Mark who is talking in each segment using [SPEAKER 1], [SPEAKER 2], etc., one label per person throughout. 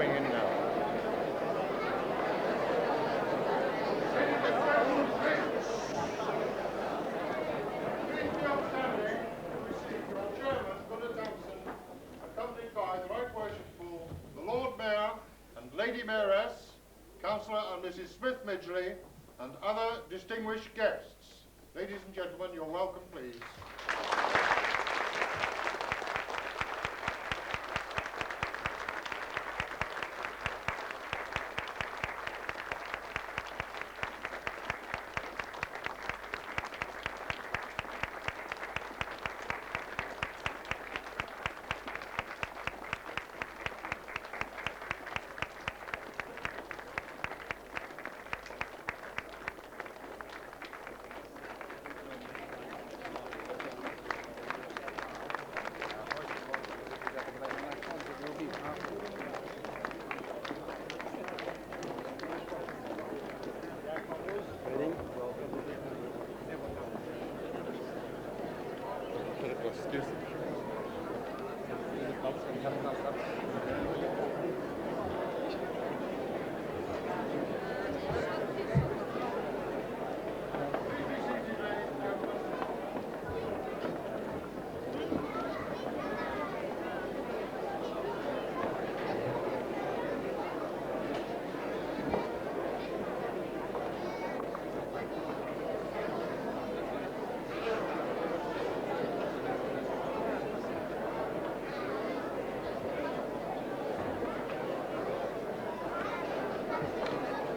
[SPEAKER 1] coming in now. Accompanied by the Right Worshipful, the Lord Mayor and Lady Mayoress, Councillor and Mrs. Smith-Midgley, and other distinguished guests. Ladies and gentlemen, you're welcome, please.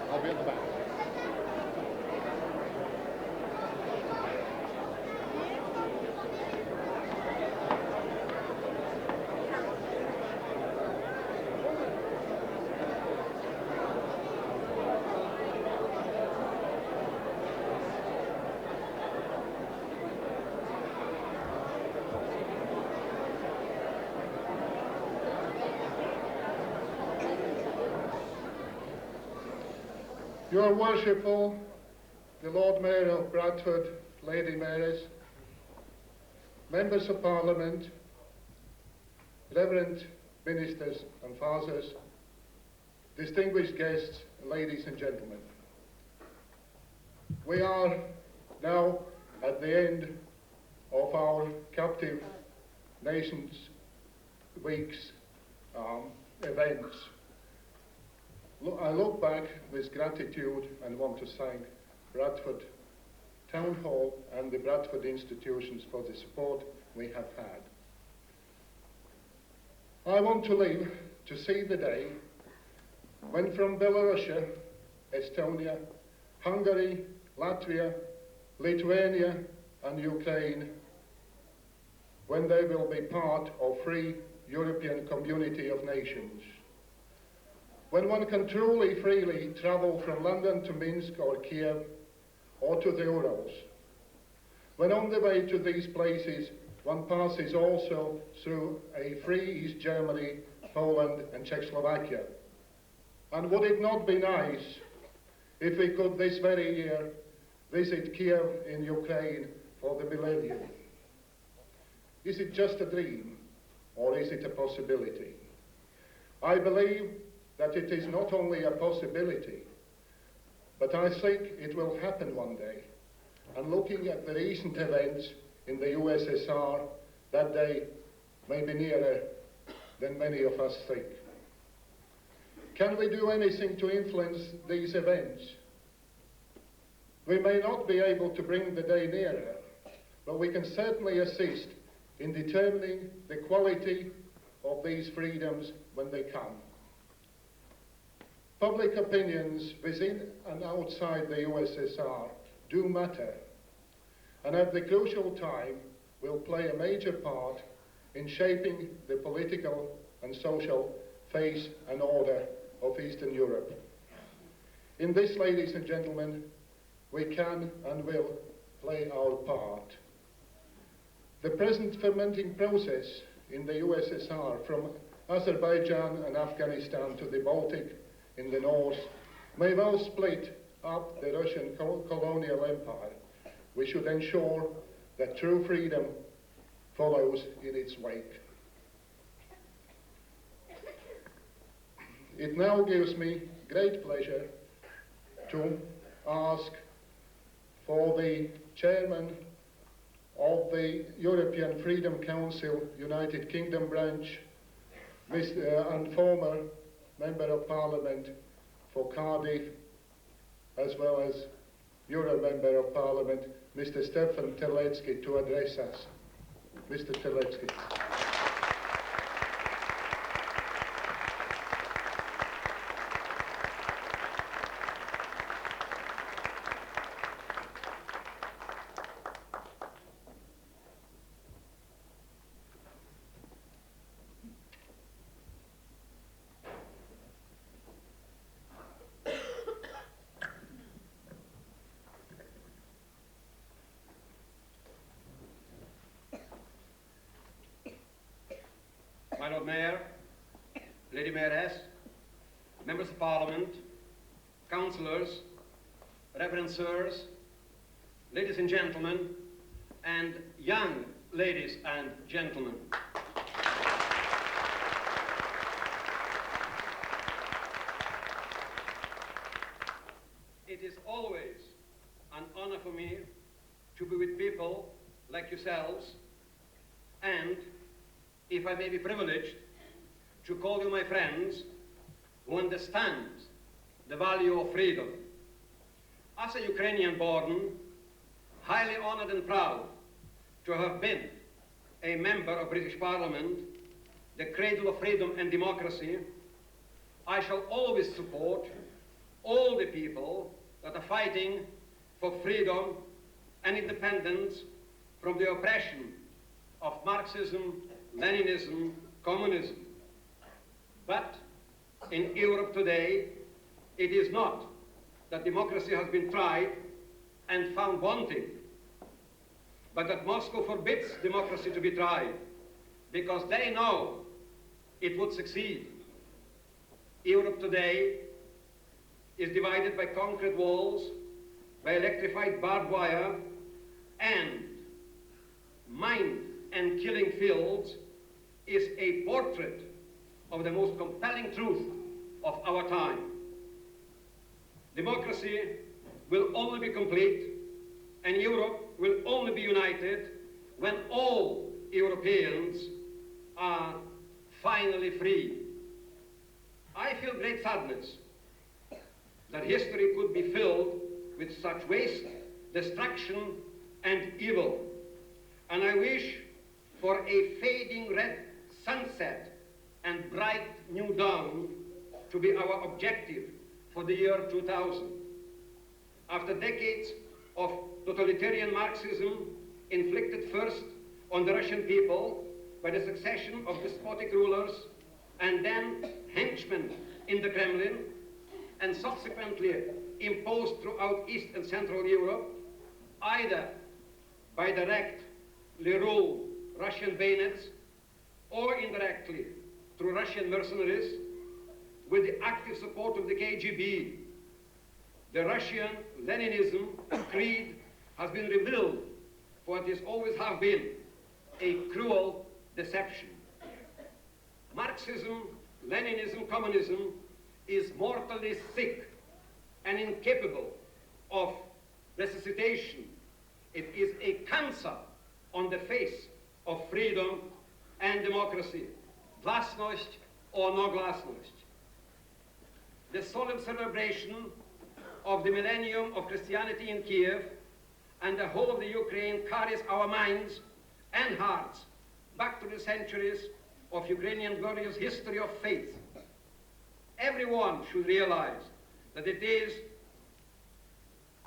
[SPEAKER 1] I'll be at the back. Your Worshipful, the Lord Mayor of Bradford, Lady Mayoress, Members of Parliament, Reverend Ministers and Fathers, distinguished guests, ladies and gentlemen. We are now at the end of our Captive Nations Week's events. I look back with gratitude and want to thank Bradford Town Hall and the Bradford institutions for the support we have had. I want to live to see the day when from Belarus, Estonia, Hungary, Latvia, Lithuania and Ukraine, when they will be part of free European community of nations. When one can truly freely travel from London to Minsk or Kiev or to the Urals. When on the way to these places one passes also through a free East Germany, Poland and Czechoslovakia. And would it not be nice if we could this very year visit Kiev in Ukraine for the millennium? Is it just a dream or is it a possibility? I believe that it is not only a possibility, but I think it will happen one day. And looking at the recent events in the USSR, that day may be nearer than many of us think. Can we do anything to influence these events? We may not be able to bring the day nearer, but we can certainly assist in determining the quality of these freedoms when they come. Public opinions within and outside the USSR do matter, and at the crucial time will play a major part in shaping the political and social face and order of Eastern Europe. In this, ladies and gentlemen, we can and will play our part. The present fermenting process in the USSR, from Azerbaijan and Afghanistan to the Baltic in the north, may well split up the Russian colonial empire. We should ensure that true freedom follows in its wake. it now gives me great pleasure to ask for the chairman of the European Freedom Council United Kingdom branch and former Member of Parliament for Cardiff, as well as Euro Member of Parliament, Mr. Stefan Terlecki, to address us. Mr. Terlecki.
[SPEAKER 2] My Lord Mayor, Lady Mayoress, Members of Parliament, Councillors, Reverend Sirs, ladies and gentlemen, and young ladies and gentlemen. It is always an honor for me to be with people like yourselves, and if I may be privileged to call you my friends who understand the value of freedom. As a Ukrainian born, highly honored and proud to have been a member of British Parliament, the cradle of freedom and democracy, I shall always support all the people that are fighting for freedom and independence from the oppression of Marxism, Leninism, communism. But in Europe today, it is not that democracy has been tried and found wanting, but that Moscow forbids democracy to be tried because they know it would succeed. Europe today is divided by concrete walls, by electrified barbed wire, and mined and killing fields is a portrait of the most compelling truth of our time. Democracy will only be complete and Europe will only be united when all Europeans are finally free. I feel great sadness that history could be filled with such waste, destruction, and evil. And I wish for a fading red sunset and bright new dawn to be our objective for the year 2000. After decades of totalitarian Marxism inflicted first on the Russian people by the succession of despotic rulers and then henchmen in the Kremlin, and subsequently imposed throughout East and Central Europe, either by directly ruled Russian bayonets or indirectly through Russian mercenaries with the active support of the KGB. The Russian Leninism creed has been revealed for what it always have been, a cruel deception. Marxism, Leninism, communism is mortally sick and incapable of resuscitation. It is a cancer on the face of freedom and democracy, glasnost or no glasnost. The solemn celebration of the millennium of Christianity in Kiev and the whole of the Ukraine carries our minds and hearts back to the centuries of Ukrainian glorious history of faith. Everyone should realize that it is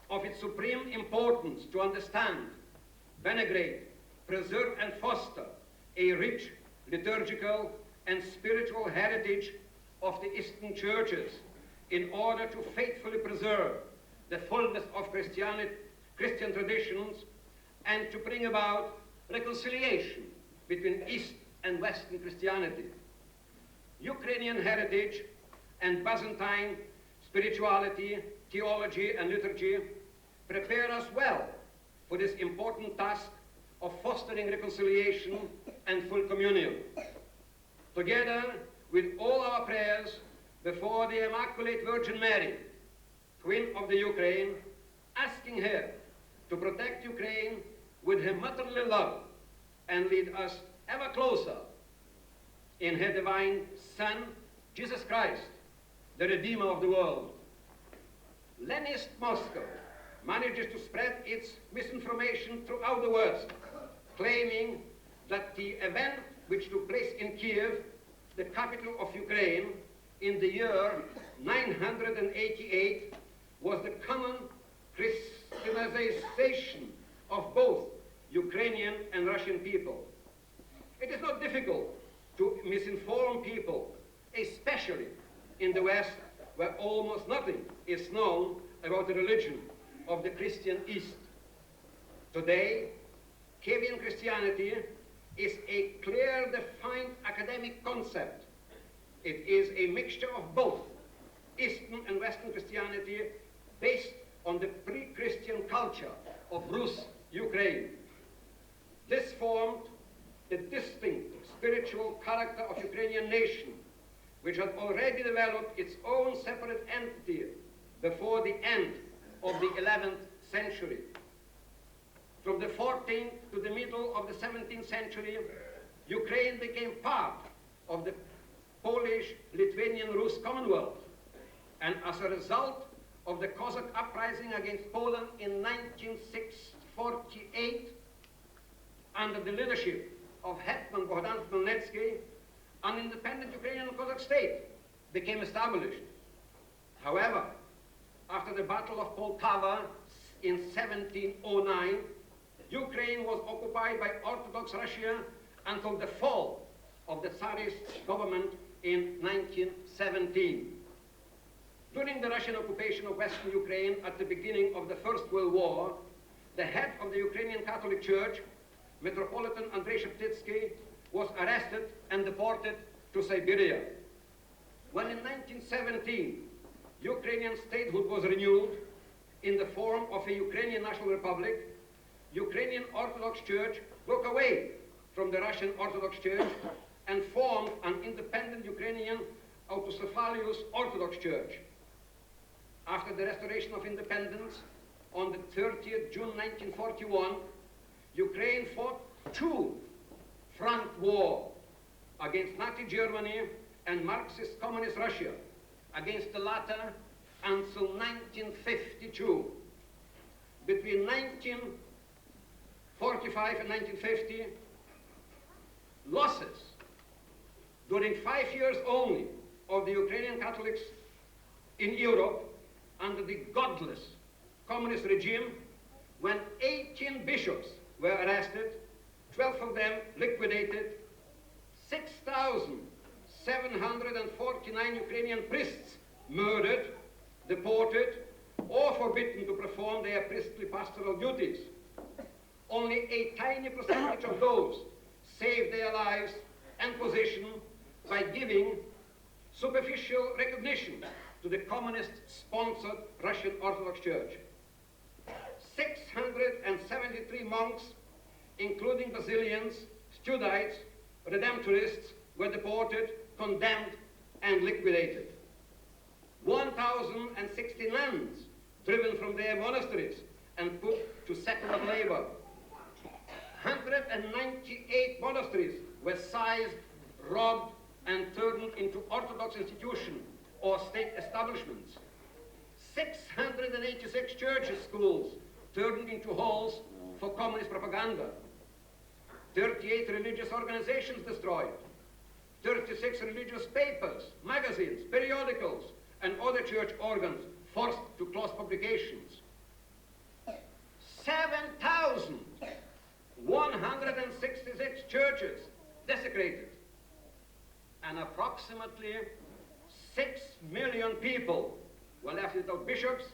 [SPEAKER 2] of its supreme importance to understand, venerate, preserve and foster a rich liturgical and spiritual heritage of the Eastern churches in order to faithfully preserve the fullness of Christian traditions and to bring about reconciliation between East and Western Christianity. Ukrainian heritage and Byzantine spirituality, theology and liturgy prepare us well for this important task of fostering reconciliation and full communion. Together with all our prayers before the Immaculate Virgin Mary, Queen of the Ukraine, asking her to protect Ukraine with her motherly love and lead us ever closer in her divine Son, Jesus Christ, the Redeemer of the world. Leninist Moscow manages to spread its misinformation throughout the West, claiming that the event which took place in Kiev, the capital of Ukraine, in the year 988 was the common Christianization of both Ukrainian and Russian people. It is not difficult to misinform people, especially in the West, where almost nothing is known about the religion of the Christian East. Today, Kievan Christianity is a clear, defined academic concept. It is a mixture of both Eastern and Western Christianity based on the pre-Christian culture of Rus, Ukraine. This formed the distinct spiritual character of Ukrainian nation, which had already developed its own separate entity before the end of the 11th century. From the 14th to the middle of the 17th century, Ukraine became part of the Polish-Lithuanian-Rus Commonwealth, and as a result of the Cossack uprising against Poland in 1948, under the leadership of Hetman Bogdan Khmelnytsky, an independent Ukrainian Cossack state became established. However, after the Battle of Poltava in 1709, Ukraine was occupied by Orthodox Russia until the fall of the Tsarist government in 1917. During the Russian occupation of Western Ukraine at the beginning of the First World War, the head of the Ukrainian Catholic Church, Metropolitan Andrei Sheptitsky, was arrested and deported to Siberia. When in 1917, Ukrainian statehood was renewed in the form of a Ukrainian National Republic, Ukrainian Orthodox Church broke away from the Russian Orthodox Church and formed an independent Ukrainian Autocephalous Orthodox Church. After the restoration of independence on the 30th June 1941, Ukraine fought two front war against Nazi Germany and Marxist Communist Russia, against the latter until 1952. Between 1945 and 1950, losses during 5 years only of the Ukrainian Catholics in Europe under the godless communist regime, when 18 bishops were arrested, 12 of them liquidated, 6,749 Ukrainian priests murdered, deported, or forbidden to perform their priestly pastoral duties. Only a tiny percentage of those saved their lives and position by giving superficial recognition to the communist-sponsored Russian Orthodox Church. 673 monks, including Basilians, Studites, Redemptorists, were deported, condemned, and liquidated. 1,060 nuns driven from their monasteries and put to secular labor. 198 monasteries were seized, robbed, and turned into Orthodox institutions or state establishments. 686 churches, schools, turned into halls for communist propaganda. 38 religious organizations destroyed. 36 religious papers, magazines, periodicals, and other church organs forced to close publications. 7,166 churches desecrated. And approximately 6 million people were left without bishops,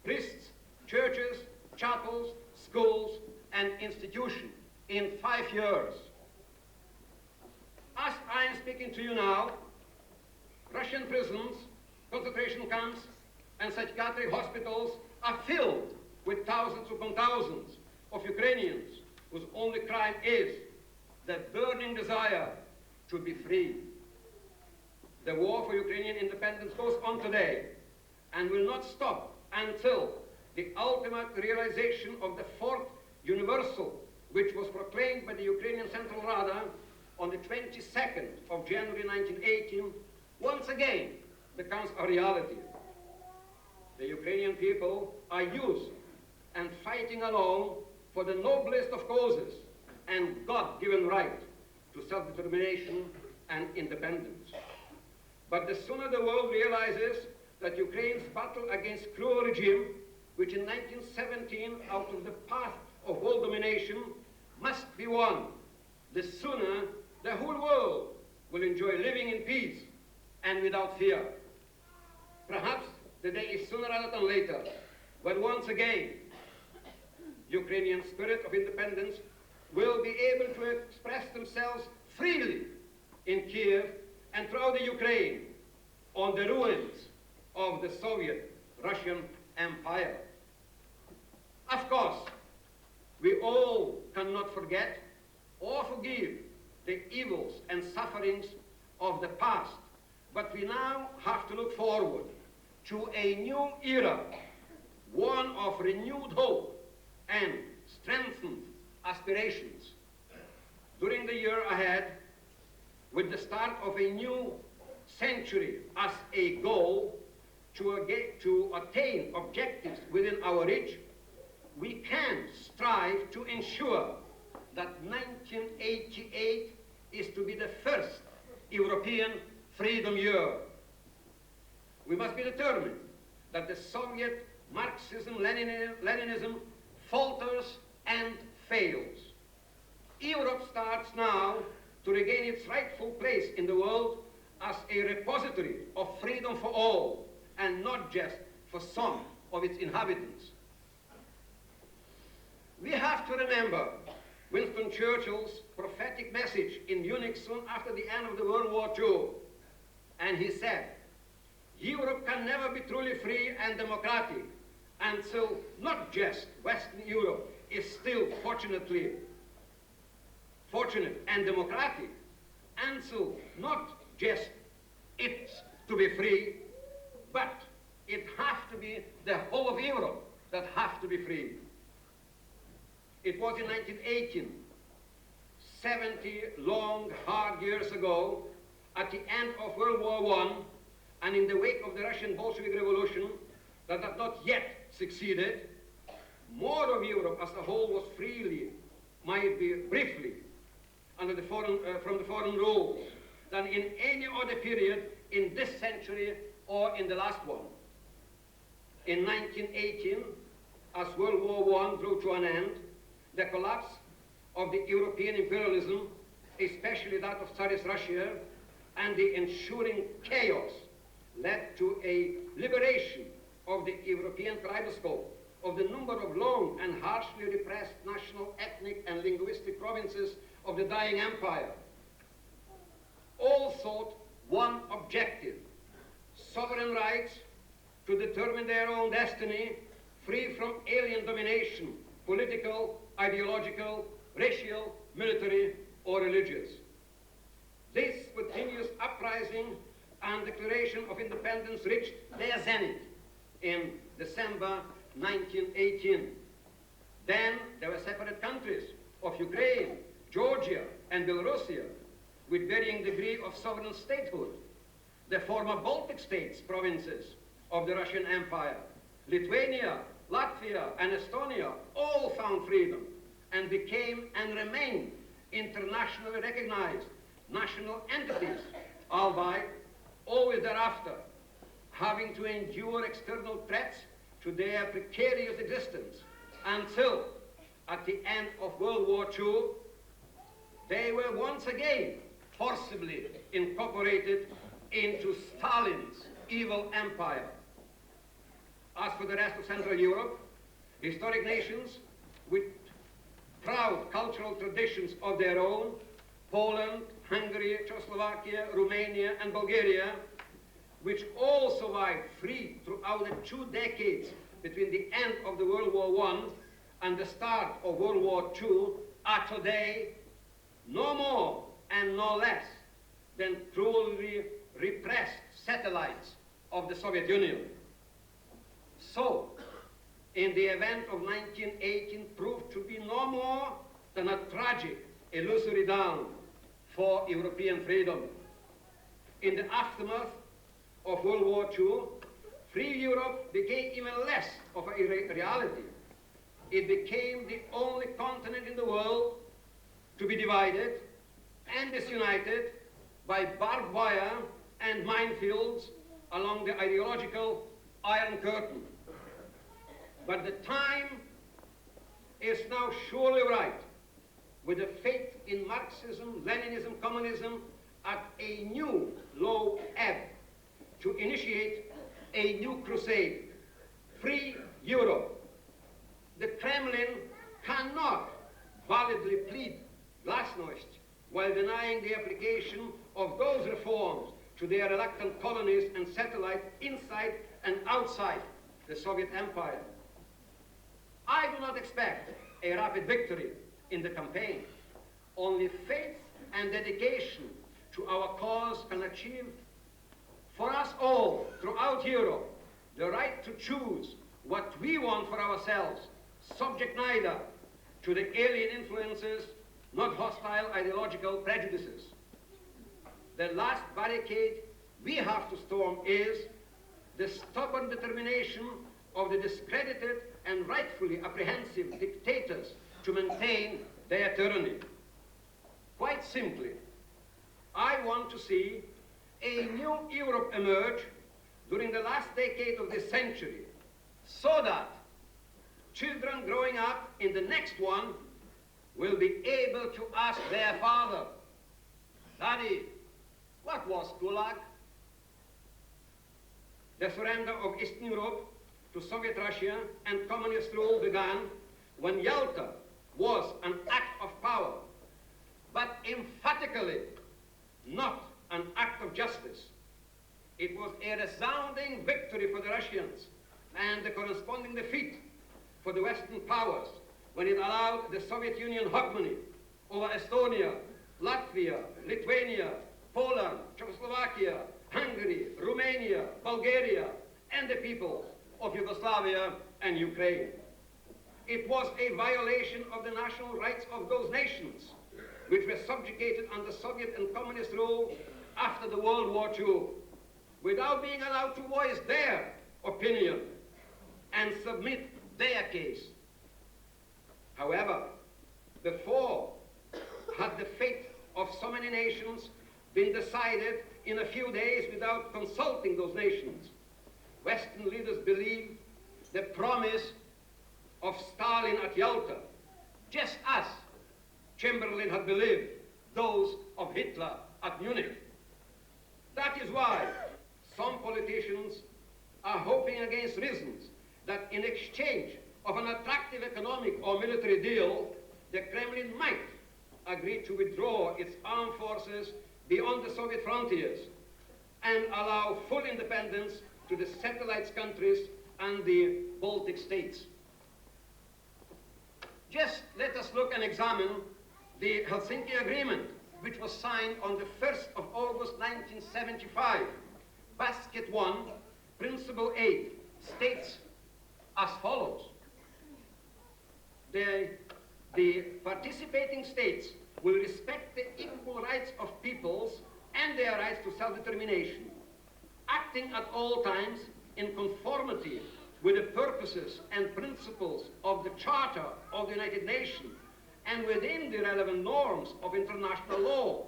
[SPEAKER 2] priests, churches, chapels, schools, and institutions in 5 years. As I am speaking to you now, Russian prisons, concentration camps, and psychiatric hospitals are filled with thousands upon thousands of Ukrainians whose only crime is the burning desire to be free. the war for Ukrainian independence goes on today and will not stop until the ultimate realization of the Fourth Universal, which was proclaimed by the Ukrainian Central Rada on the 22nd of January 1918, once again becomes a reality. The Ukrainian people are used and fighting alone for the noblest of causes and God-given right to self-determination and independence. But the sooner the world realizes that Ukraine's battle against cruel regime, which in 1917 out of the path of world domination must be won, the sooner the whole world will enjoy living in peace and without fear. Perhaps the day is sooner rather than later, but once again, Ukrainian spirit of independence will be able to express themselves freely in Kiev and throughout the Ukraine on the ruins of the Soviet Russian Empire. Of course, we all cannot forget or forgive the evils and sufferings of the past, but we now have to look forward to a new era, one of renewed hope and strengthened aspirations. During the year ahead, with the start of a new century as a goal to attain objectives within our reach, we can strive to ensure that 1988 is to be the first European freedom year. We must be determined that the Soviet Marxism-Leninism falters and fails. Europe starts now to regain its rightful place in the world as a repository of freedom for all, and not just for some of its inhabitants. We have to remember Winston Churchill's prophetic message in Munich soon after the end of the World War II. And he said, Europe can never be truly free and democratic until not just Western Europe is still fortunate and democratic, until not just it's to be free, but it has to be the whole of Europe that has to be free. It was in 1918, 70 long, hard years ago, at the end of World War I, and in the wake of the Russian Bolshevik Revolution that had not yet succeeded, more of Europe as a whole was freely, might be briefly, under the from the foreign rules than in any other period in this century or in the last one. In 1918, as World War I drew to an end, the collapse of the European imperialism, especially that of Tsarist Russia, and the ensuing chaos led to a liberation of the European kaleidoscope of the number of long and harshly repressed national, ethnic, and linguistic provinces of the dying empire. All sought one objective: sovereign rights to determine their own destiny, free from alien domination, political, ideological, racial, military, or religious. This continuous uprising and declaration of independence reached their zenith in December 1918. Then there were separate countries of Ukraine, Georgia, and Belarusia with varying degree of sovereign statehood. The former Baltic states provinces of the Russian Empire, Lithuania, Latvia, and Estonia all found freedom and became and remain internationally recognized national entities, albeit always thereafter having to endure external threats to their precarious existence until, at the end of World War II, they were once again forcibly incorporated into Stalin's evil empire. As for the rest of Central Europe, historic nations with proud cultural traditions of their own, Poland, Hungary, Czechoslovakia, Romania, and Bulgaria, which all survived free throughout the 2 decades between the end of the World War I and the start of World War II, are today no more and no less than cruelly repressed satellites of the Soviet Union. So, in the event of 1918 proved to be no more than a tragic, illusory dawn for European freedom. In the aftermath of World War II, free Europe became even less of a reality. It became the only continent in the world to be divided and disunited by barbed wire and minefields along the ideological Iron Curtain. But the time is now surely right, with the faith in Marxism, Leninism, communism at a new low ebb, to initiate a new crusade, free Europe. The Kremlin cannot validly plead glasnost while denying the application of those reforms to their reluctant colonies and satellites inside and outside the Soviet Empire. I do not expect a rapid victory in the campaign. Only faith and dedication to our cause can achieve for us all throughout Europe the right to choose what we want for ourselves, subject neither to the alien influences, not hostile ideological prejudices. The last barricade we have to storm is the stubborn determination of the discredited and rightfully apprehensive dictators to maintain their tyranny. Quite simply, I want to see a new Europe emerge during the last decade of this century, so that children growing up in the next one will be able to ask their father, "Daddy, what was Gulag?" The surrender of Eastern Europe to Soviet Russia and communist rule began when Yalta was an act of power, but emphatically not an act of justice. It was a resounding victory for the Russians and the corresponding defeat for the Western powers when it allowed the Soviet Union hegemony over Estonia, Latvia, Lithuania, Poland, Czechoslovakia, Hungary, Romania, Bulgaria, and the peoples of Yugoslavia and Ukraine. It was a violation of the national rights of those nations which were subjugated under Soviet and communist rule after the World War II, without being allowed to voice their opinion and submit their case. However, before had the fate of so many nations been decided in a few days without consulting those nations. Western leaders believed the promise of Stalin at Yalta, just as Chamberlain had believed those of Hitler at Munich. That is why some politicians are hoping against reasons that in exchange of an attractive economic or military deal, the Kremlin might agree to withdraw its armed forces beyond the Soviet frontiers and allow full independence to the satellite countries and the Baltic states. Just let us look and examine the Helsinki Agreement, which was signed on the 1st of August 1975. Basket 1, Principle 8, states as follows. The participating states will respect the equal rights of peoples and their rights to self-determination, acting at all times in conformity with the purposes and principles of the Charter of the United Nations and within the relevant norms of international law,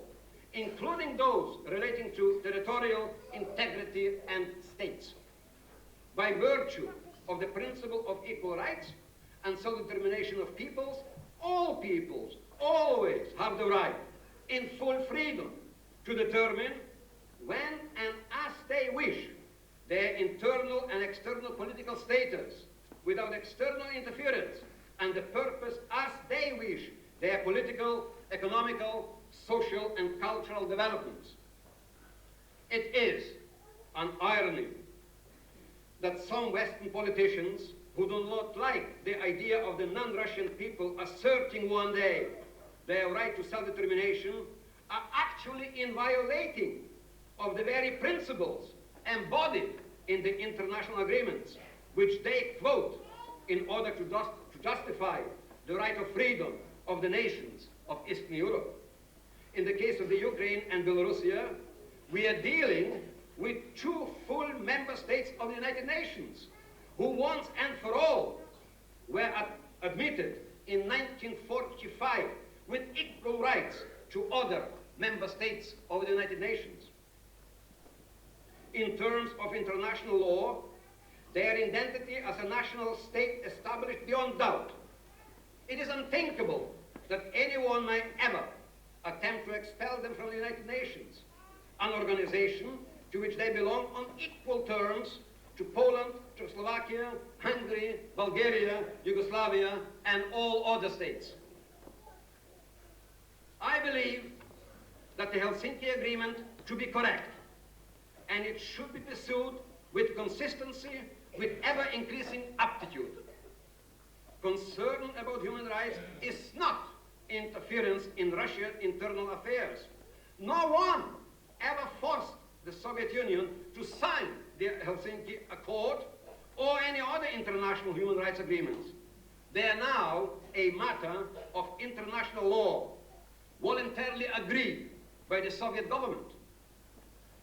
[SPEAKER 2] including those relating to territorial integrity and states. By virtue of the principle of equal rights and self-determination of peoples always have the right, in full freedom, to determine when and as they wish their internal and external political status without external interference, and the purpose as they wish their political, economical, social, and cultural developments. It is an irony that some Western politicians who do not like the idea of the non-Russian people asserting one day their right to self-determination are acting actually in violating of the very principles embodied in the international agreements, which they quote in order to justify the right of freedom of the nations of Eastern Europe. In the case of the Ukraine and Belarusia, we are dealing with two full member states of the United Nations, who once and for all were admitted in 1945 with equal rights to other member states of the United Nations. In terms of international law, their identity as a national state established beyond doubt. It is unthinkable that anyone may ever attempt to expel them from the United Nations, an organization to which they belong on equal terms to Poland, Czechoslovakia, Hungary, Bulgaria, Yugoslavia, and all other states. I believe that the Helsinki Agreement to be correct, and it should be pursued with consistency, with ever-increasing aptitude. Concern about human rights is not interference in Russia's internal affairs. No one ever forced the Soviet Union to sign the Helsinki Accord or any other international human rights agreements. They are now a matter of international law, voluntarily agreed by the Soviet government.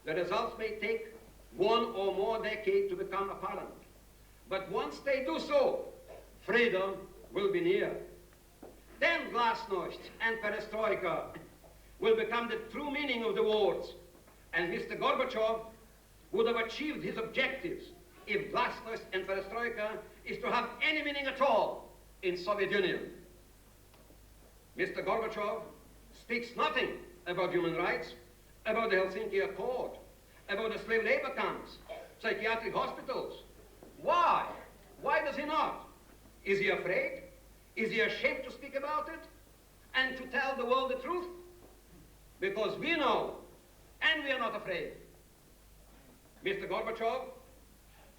[SPEAKER 2] The results may take one or more decades to become apparent. But once they do so, freedom will be near. Then glasnost and perestroika will become the true meaning of the words, and Mr. Gorbachev would have achieved his objectives if glasnost and perestroika is to have any meaning at all in Soviet Union. Mr. Gorbachev speaks nothing about human rights, about the Helsinki Accord, about the slave labor camps, psychiatric hospitals. Why? Why does he not? Is he afraid? Is he ashamed to speak about it and to tell the world the truth? Because we know, and we are not afraid. Mr. Gorbachev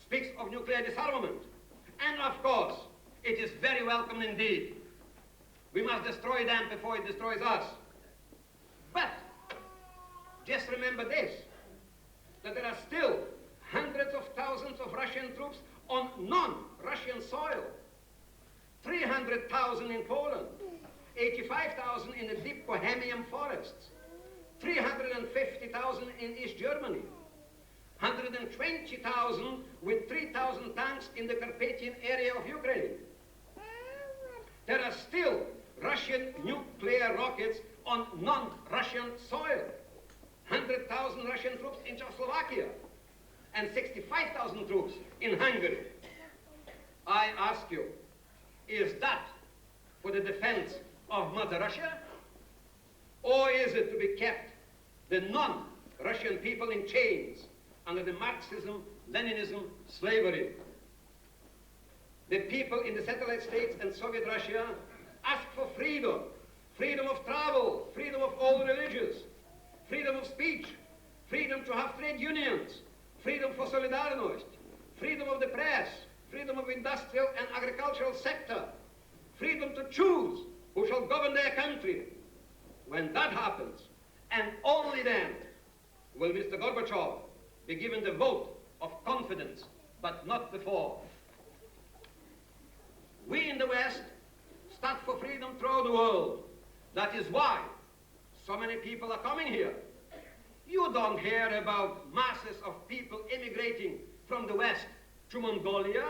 [SPEAKER 2] speaks of nuclear disarmament, and of course, it is very welcome indeed. We must destroy them before it destroys us. But just remember this, that there are still hundreds of thousands of Russian troops on non-Russian soil. 300,000 in Poland, 85,000 in the deep Bohemian forests, 350,000 in East Germany, 120,000 with 3,000 tanks in the Carpathian area of Ukraine. There are still Russian nuclear rockets on non-Russian soil, 100,000 Russian troops in Czechoslovakia, and 65,000 troops in Hungary. I ask you, is that for the defense of Mother Russia? Or is it to be kept the non-Russian people in chains under the Marxism, Leninism, slavery? The people in the satellite states and Soviet Russia ask for freedom, freedom of travel, freedom of all religions, freedom of speech, freedom to have trade unions, freedom for solidarność, freedom of the press, freedom of industrial and agricultural sector, freedom to choose who shall govern their country. When that happens, and only then, will Mr. Gorbachev be given the vote of confidence, but not before. We in the West stand for freedom throughout the world. That is why so many people are coming here. You don't hear about masses of people immigrating from the West to Mongolia,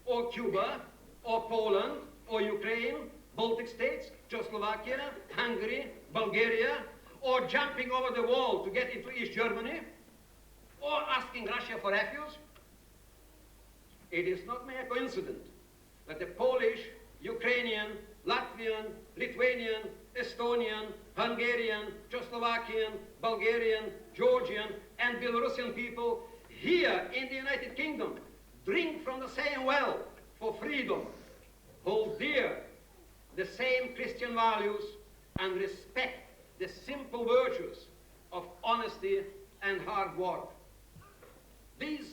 [SPEAKER 2] or Cuba, or Poland, or Ukraine, Baltic states, Czechoslovakia, Hungary, Bulgaria, or jumping over the wall to get into East Germany, or asking Russia for refuge. It is not mere coincidence that the Polish, Ukrainian, Latvian, Lithuanian, Estonian, Hungarian, Czechoslovakian, Bulgarian, Georgian, and Belarusian people here in the United Kingdom drink from the same well for freedom, hold dear the same Christian values, and respect the simple virtues of honesty and hard work. These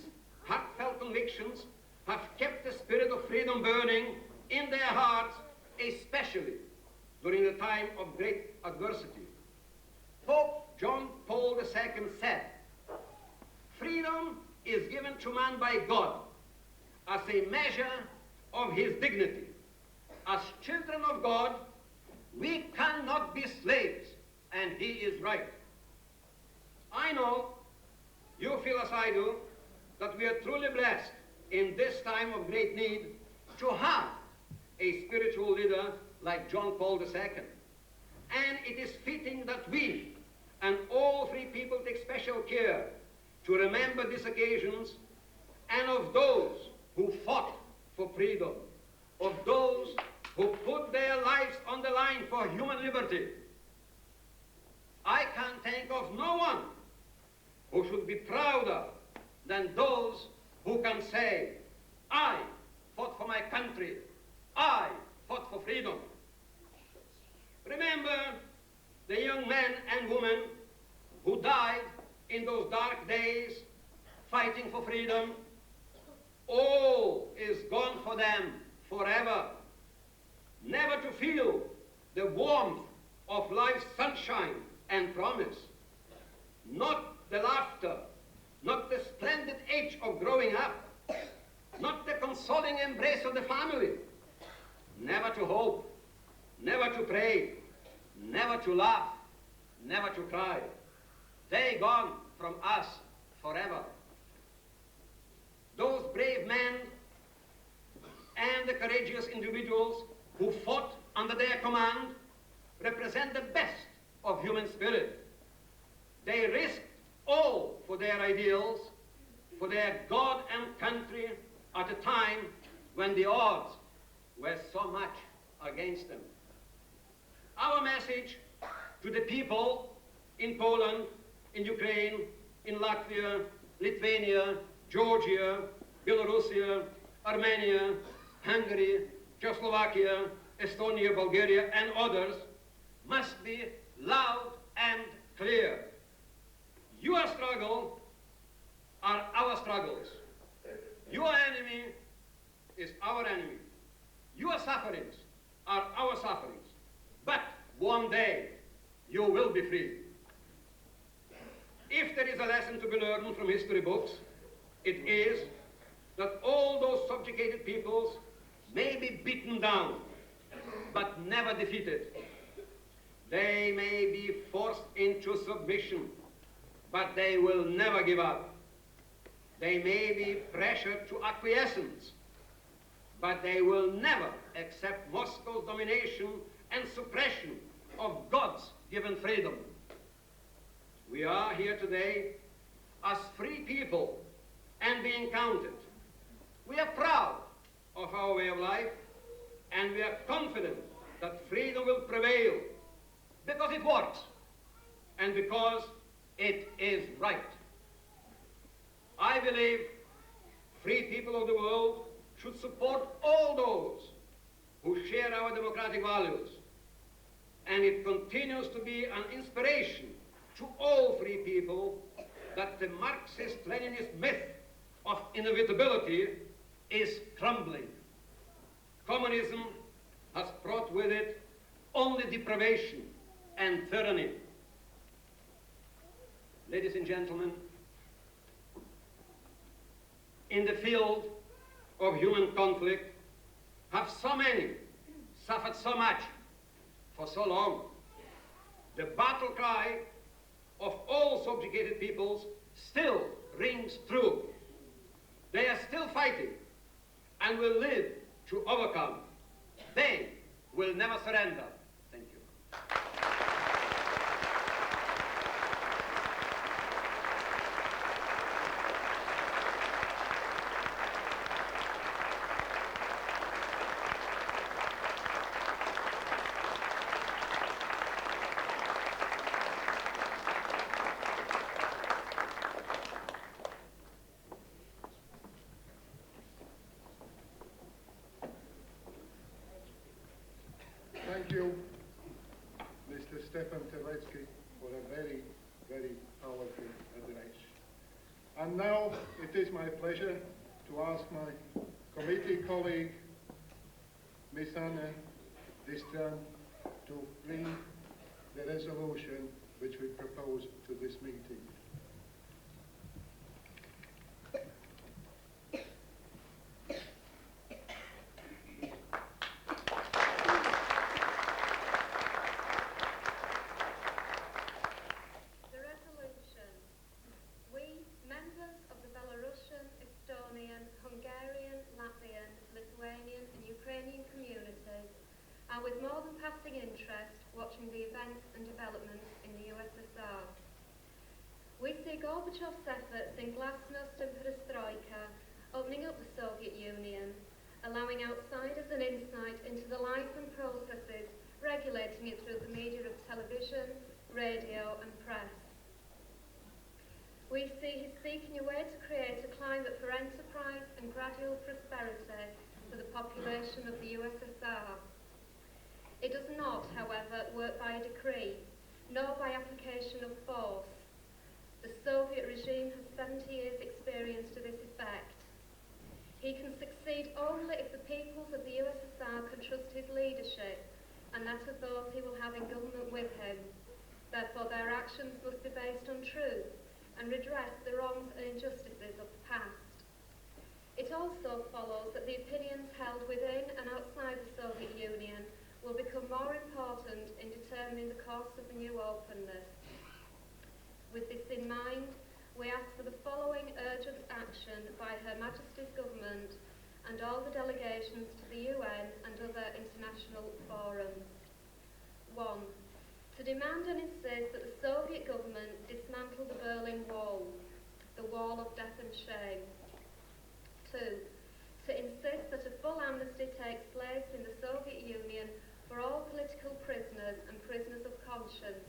[SPEAKER 2] heartfelt convictions have kept the spirit of freedom burning in their hearts, especially during the time of great adversity. Pope John Paul II said, freedom is given to man by God as a measure of his dignity. As children of God, we cannot be slaves, and he is right. I know you feel as I do that we are truly blessed in this time of great need to have a spiritual leader like John Paul II. And it is fitting that we and all free people take special care to remember these occasions and of those who fought for freedom, of those who put their lives on the line for human liberty. I can think of no one who should be prouder than those who can say, I fought for my country, I fought for freedom. Remember the young men and women who died in those dark days fighting for freedom. All is gone for them forever. Never to feel the warmth of life's sunshine and promise. Not the laughter, not the splendid age of growing up, not the consoling embrace of the family. Never to hope, never to pray, never to laugh, never to cry. They gone from us forever. Those brave men and the courageous individuals who fought under their command represent the best of human spirit. They risked all for their ideals, for their God and country at a time when the odds were so much against them. Our message to the people in Poland, in Ukraine, in Latvia, Lithuania, Georgia, Belarusia, Armenia, Hungary, Czechoslovakia, Estonia, Bulgaria, and others must be loud and clear. Your struggle are our struggles. Your enemy is our enemy. Your sufferings are our sufferings. But one day you will be free. If there is a lesson to be learned from history books, it is that all those subjugated peoples may be beaten down, but never defeated. They may be forced into submission, but they will never give up. They may be pressured to acquiescence, but they will never accept Moscow's domination and suppression of God's given freedom. We are here today as free people and being counted. We are proud of our way of life, and we are confident that freedom will prevail because it works and because it is right. I believe free people of the world should support all those who share our democratic values, and it continues to be an inspiration to all free people that the Marxist-Leninist myth of inevitability is crumbling. Communism has brought with it only deprivation and tyranny. Ladies and gentlemen, in the field of human conflict, have so many suffered so much for so long. The battle cry of all subjugated peoples still rings true. They are still fighting and will live to overcome. They will never surrender. Thank you.
[SPEAKER 1] Thank you, Mr. Stefan Terlecki, for a very, very powerful address. And now it is my pleasure to ask my committee colleague, Miss Anna Distran, to read the resolution which we propose to this meeting.
[SPEAKER 3] With more than passing interest watching the events and developments in the USSR. We see Gorbachev's efforts in glasnost and perestroika opening up the Soviet Union, allowing outsiders an insight into the life and processes regulating it through the media of television, radio and press. We see his seeking a way to create a climate for enterprise and gradual prosperity for the population of the USSR. It does not, however, work by a decree, nor by application of force. The Soviet regime has 70 years' experience to this effect. He can succeed only if the peoples of the USSR can trust his leadership and that of those he will have in government with him. Therefore, their actions must be based on truth and redress the wrongs and injustices of the past. It also follows that the opinions held within and outside the Soviet Union will become more important in determining the course of the new openness. With this in mind, we ask for the following urgent action by Her Majesty's Government and all the delegations to the UN and other international forums. 1. To demand and insist that the Soviet government dismantle the Berlin Wall, the wall of death and shame. 2. To insist that a full amnesty takes place in the Soviet Union for all political prisoners and prisoners of conscience,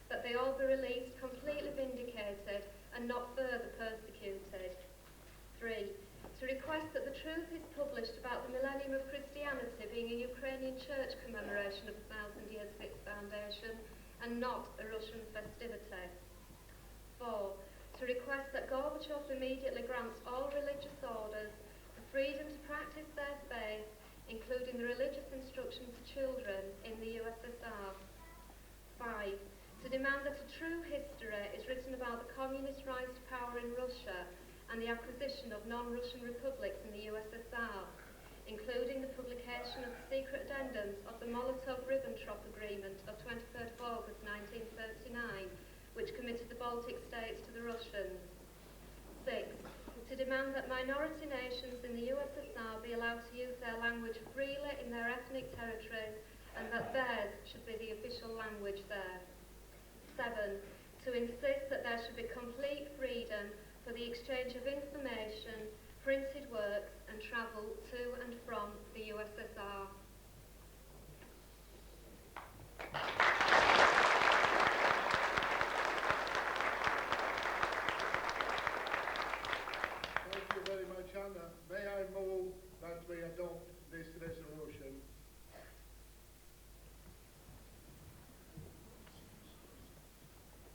[SPEAKER 3] that they all be released completely vindicated and not further persecuted. 3. To request that the truth is published about the millennium of Christianity being a Ukrainian church commemoration of 1,000 years of its foundation and not a Russian festivity. 4. To request that Gorbachev immediately grants all religious orders the freedom to practice their faith, including the religious instruction to children in the USSR. 5. To demand that a true history is written about the communist rise to power in Russia and the acquisition of non-Russian republics in the USSR, including the publication of the secret addendums of the Molotov-Ribbentrop Agreement of 23rd of August 1939, which committed the Baltic states to the Russians. 6. To demand that minority nations in the USSR be allowed to use their language freely in their ethnic territories and that theirs should be the official language there. 7. To insist that there should be complete freedom for the exchange of information, printed works and travel to and from the USSR.
[SPEAKER 1] Anna, may I move that we adopt this resolution?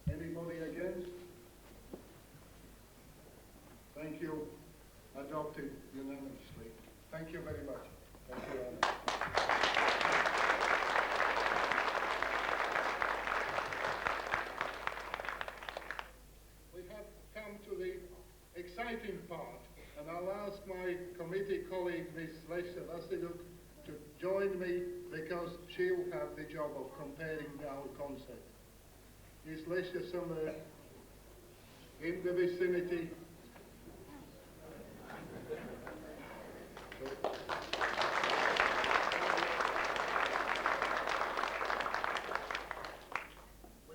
[SPEAKER 1] Anybody against? Thank you. Adopted unanimously. Thank you very much. Thank you, Anna. We have come to the exciting part. And I'll ask my committee colleague, Ms. Lesha Vasiluk, to join me because she'll have the job of comparing our concept. Is Lesha somewhere in the vicinity?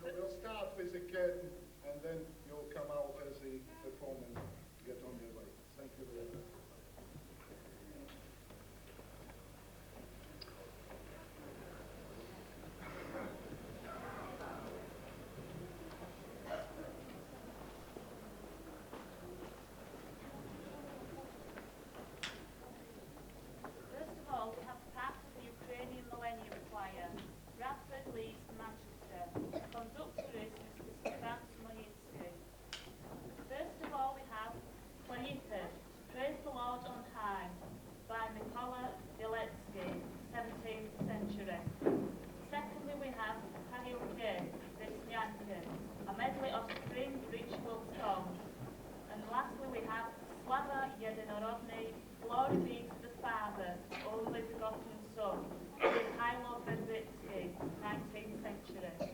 [SPEAKER 1] We'll start with the curtain and then you'll come out as the performers get on their way. Thank you very much.
[SPEAKER 4] narodnej, glory be to the Father, only begotten Son, Mikhailo Berbitsky, 19th century.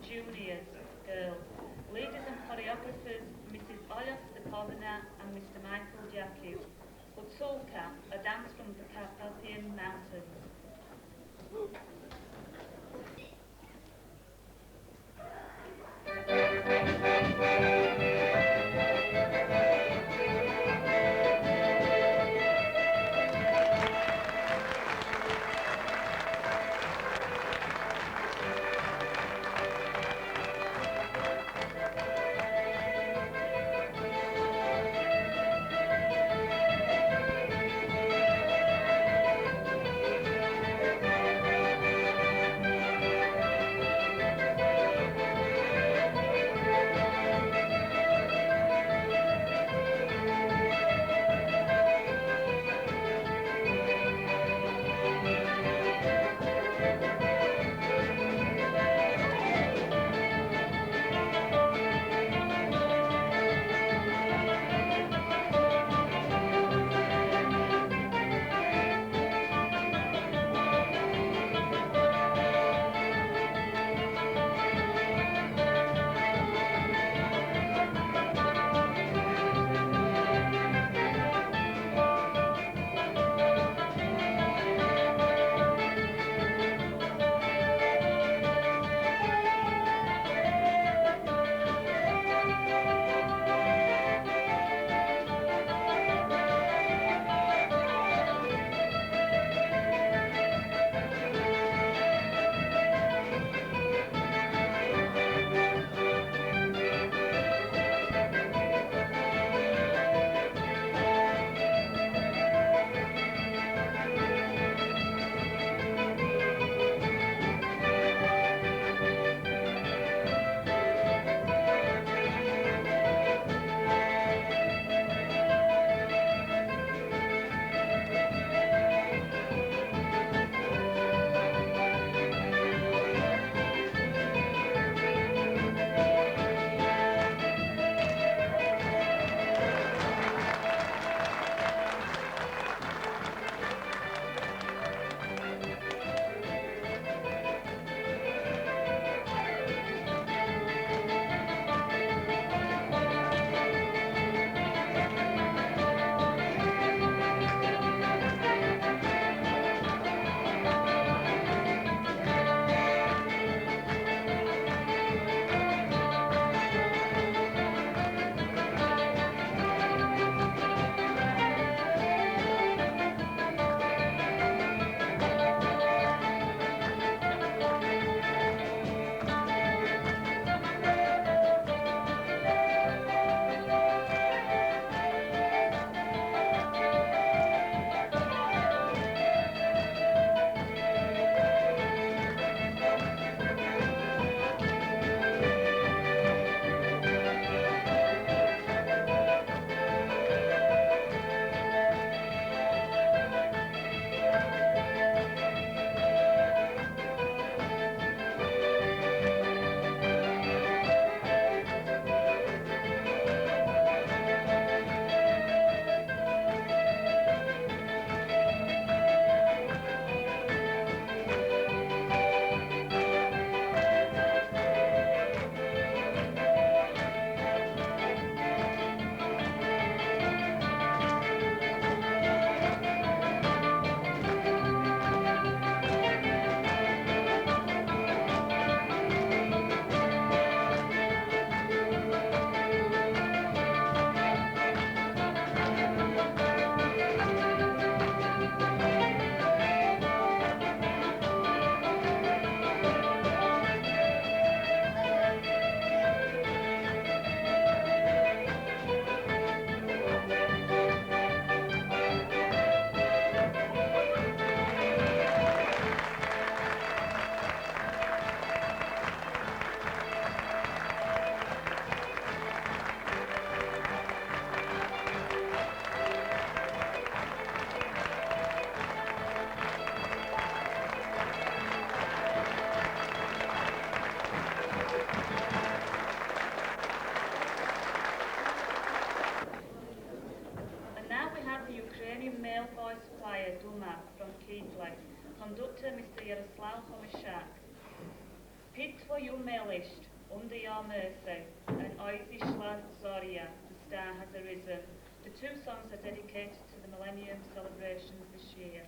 [SPEAKER 4] Juniors, girls, leaders and choreographers Mrs. Oyos Stepovina and Mr. Michael Jacu. Utsulka, a dance from the Carpathian Mountains. Duma from Keighley, conductor Mr. Yaroslav Homishak. Pit tvoju milost, under your mercy, and Oizishla Zoria, the star has arisen. The two songs are dedicated to the Millennium celebrations this year.